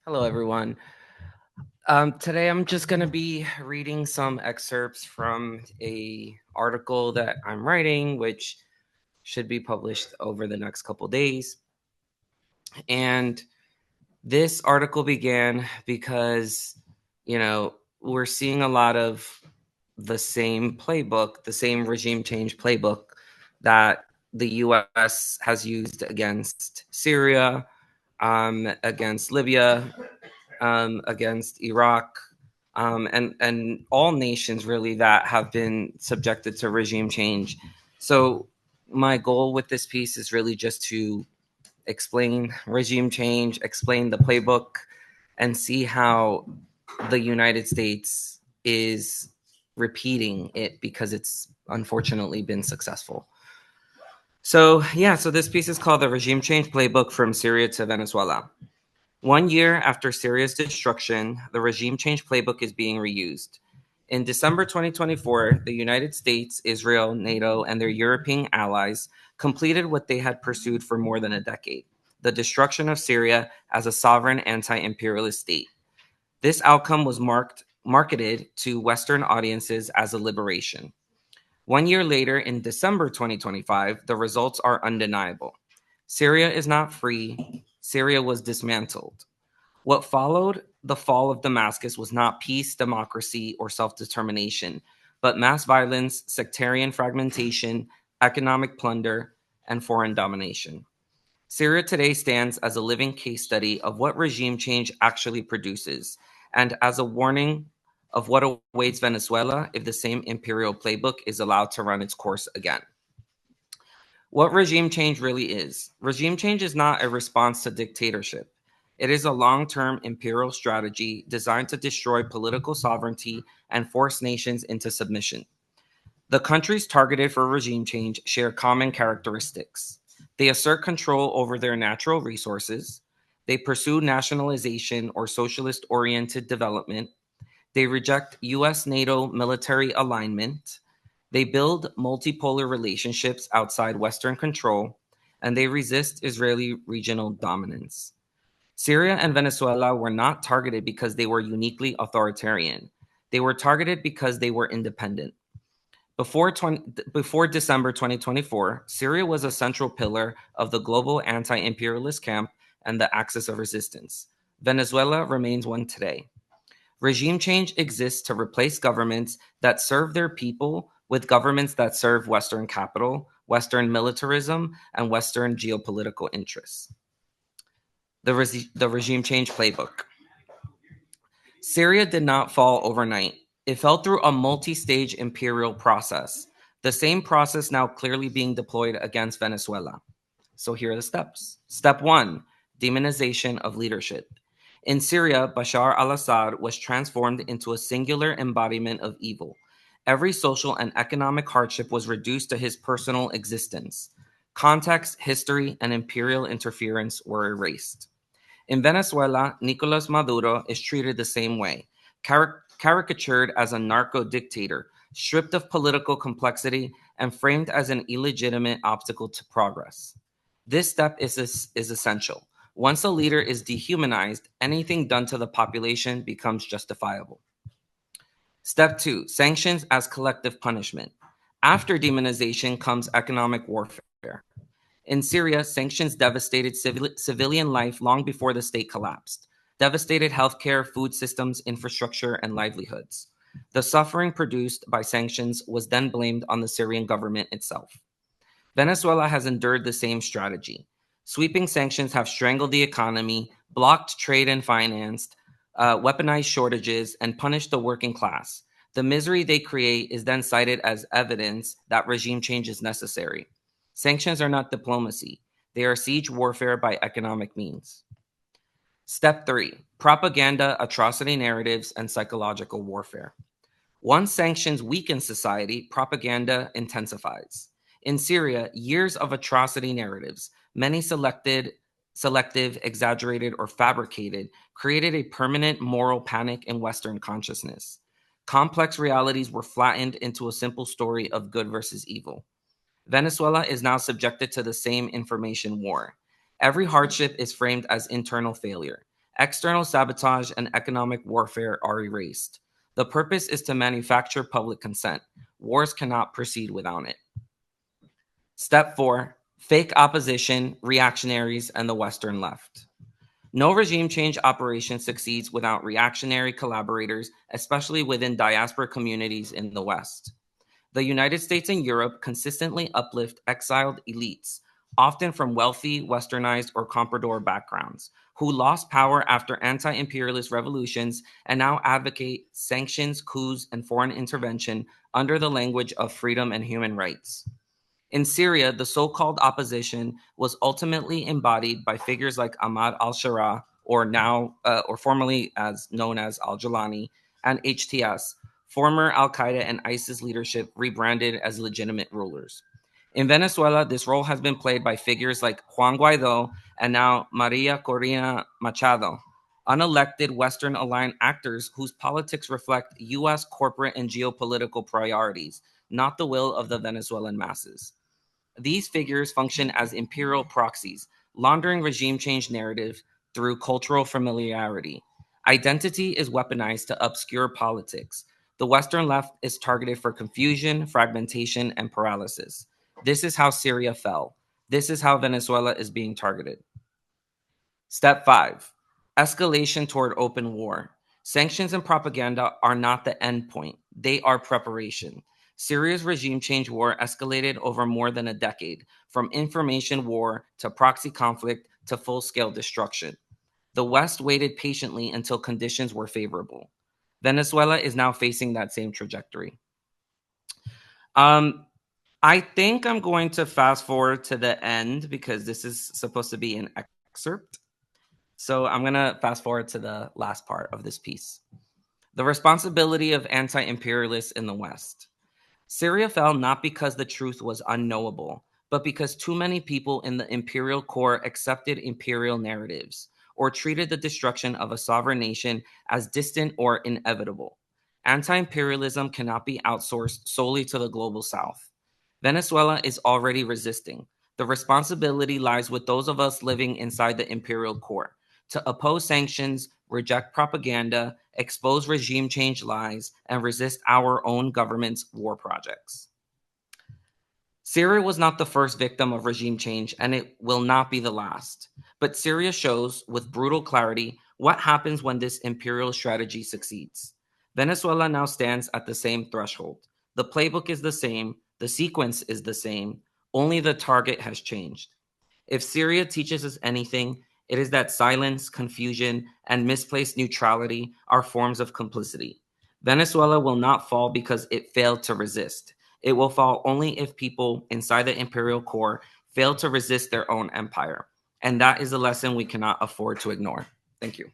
Hello, everyone. Today, I'm just going to be reading some excerpts from a article that I'm writing, which should be published over the next couple days. And this article began because, we're seeing a lot of the same playbook, the same regime change playbook that the U.S. has used against Syria, against Libya, against Iraq, and all nations really that have been subjected to regime change. So my goal with this piece is really just to explain regime change, explain the playbook, and see how the United States is repeating it because it's unfortunately been successful. So this piece is called The Regime Change Playbook from Syria to Venezuela. 1 year after Syria's destruction, the regime change playbook is being reused. In December 2024, the United States, Israel, NATO, and their European allies completed what they had pursued for more than a decade: the destruction of Syria as a sovereign anti-imperialist state. This outcome was marketed to Western audiences as a liberation. 1 year later, in December 2025, the results are undeniable. Syria is not free. Syria was dismantled. What followed the fall of Damascus was not peace, democracy, or self determination, but mass violence, sectarian fragmentation, economic plunder, and foreign domination. Syria today stands as a living case study of what regime change actually produces, and as a warning of what awaits Venezuela if the same imperial playbook is allowed to run its course again. What regime change really is: regime change is not a response to dictatorship. It is a long-term imperial strategy designed to destroy political sovereignty and force nations into submission. The countries targeted for regime change share common characteristics. They assert control over their natural resources. They pursue nationalization or socialist-oriented development. They reject US NATO military alignment. They build multipolar relationships outside Western control. And they resist Israeli regional dominance. Syria and Venezuela were not targeted because they were uniquely authoritarian. They were targeted because they were independent. Before December 2024, Syria was a central pillar of the global anti-imperialist camp and the axis of resistance. Venezuela remains one today. Regime change exists to replace governments that serve their people with governments that serve Western capital, Western militarism, and Western geopolitical interests. The regime change playbook. Syria did not fall overnight. It fell through a multi-stage imperial process, the same process now clearly being deployed against Venezuela. So here are the steps. Step 1, demonization of leadership. In Syria, Bashar al-Assad was transformed into a singular embodiment of evil. Every social and economic hardship was reduced to his personal existence. Context, history, and imperial interference were erased. In Venezuela, Nicolas Maduro is treated the same way, caricatured as a narco dictator, stripped of political complexity, and framed as an illegitimate obstacle to progress. This step is essential. Once a leader is dehumanized, anything done to the population becomes justifiable. Step 2, sanctions as collective punishment. After demonization comes economic warfare. In Syria, sanctions devastated civilian life long before the state collapsed, devastated healthcare, food systems, infrastructure, and livelihoods. The suffering produced by sanctions was then blamed on the Syrian government itself. Venezuela has endured the same strategy. Sweeping sanctions have strangled the economy, blocked trade and finance, weaponized shortages, and punished the working class. The misery they create is then cited as evidence that regime change is necessary. Sanctions are not diplomacy. They are siege warfare by economic means. Step 3, propaganda, atrocity narratives, and psychological warfare. Once sanctions weaken society, propaganda intensifies. In Syria, years of atrocity narratives, many selective, exaggerated, or fabricated, created a permanent moral panic in Western consciousness. Complex realities were flattened into a simple story of good versus evil. Venezuela is now subjected to the same information war. Every hardship is framed as internal failure. External sabotage and economic warfare are erased. The purpose is to manufacture public consent. Wars cannot proceed without it. Step 4, fake opposition, reactionaries, and the Western left. No regime change operation succeeds without reactionary collaborators, especially within diaspora communities in the West. The United States and Europe consistently uplift exiled elites, often from wealthy, westernized, or comprador backgrounds, who lost power after anti-imperialist revolutions and now advocate sanctions, coups, and foreign intervention under the language of freedom and human rights. In Syria, the so-called opposition was ultimately embodied by figures like Ahmad al-Sharaa, or formerly as known as al-Jilani, and HTS, former Al-Qaeda and ISIS leadership rebranded as legitimate rulers. In Venezuela, this role has been played by figures like Juan Guaido and now Maria Corina Machado, unelected Western-aligned actors whose politics reflect U.S. corporate and geopolitical priorities, not the will of the Venezuelan masses. These figures function as imperial proxies, laundering regime change narrative through cultural familiarity. Identity is weaponized to obscure politics. The Western left is targeted for confusion, fragmentation, and paralysis. This is how Syria fell. This is how Venezuela is being targeted. Step 5, escalation toward open war. Sanctions and propaganda are not the end point, they are preparation. Syria's regime change war escalated over more than a decade, from information war to proxy conflict to full-scale destruction. The West waited patiently until conditions were favorable. Venezuela is now facing that same trajectory. I think I'm going to fast forward to the end because this is supposed to be an excerpt. So I'm going to fast forward to the last part of this piece. The responsibility of anti-imperialists in the West. Syria fell not because the truth was unknowable, but because too many people in the imperial core accepted imperial narratives or treated the destruction of a sovereign nation as distant or inevitable. Anti-imperialism cannot be outsourced solely to the global South. Venezuela is already resisting. The responsibility lies with those of us living inside the imperial core to oppose sanctions, reject propaganda, expose regime change lies, and resist our own government's war projects. Syria was not the first victim of regime change, and it will not be the last. But Syria shows with brutal clarity what happens when this imperial strategy succeeds. Venezuela now stands at the same threshold. The playbook is the same, the sequence is the same, only the target has changed. If Syria teaches us anything, it is that silence, confusion, and misplaced neutrality are forms of complicity. Venezuela will not fall because it failed to resist. It will fall only if people inside the imperial core fail to resist their own empire. And that is a lesson we cannot afford to ignore. Thank you.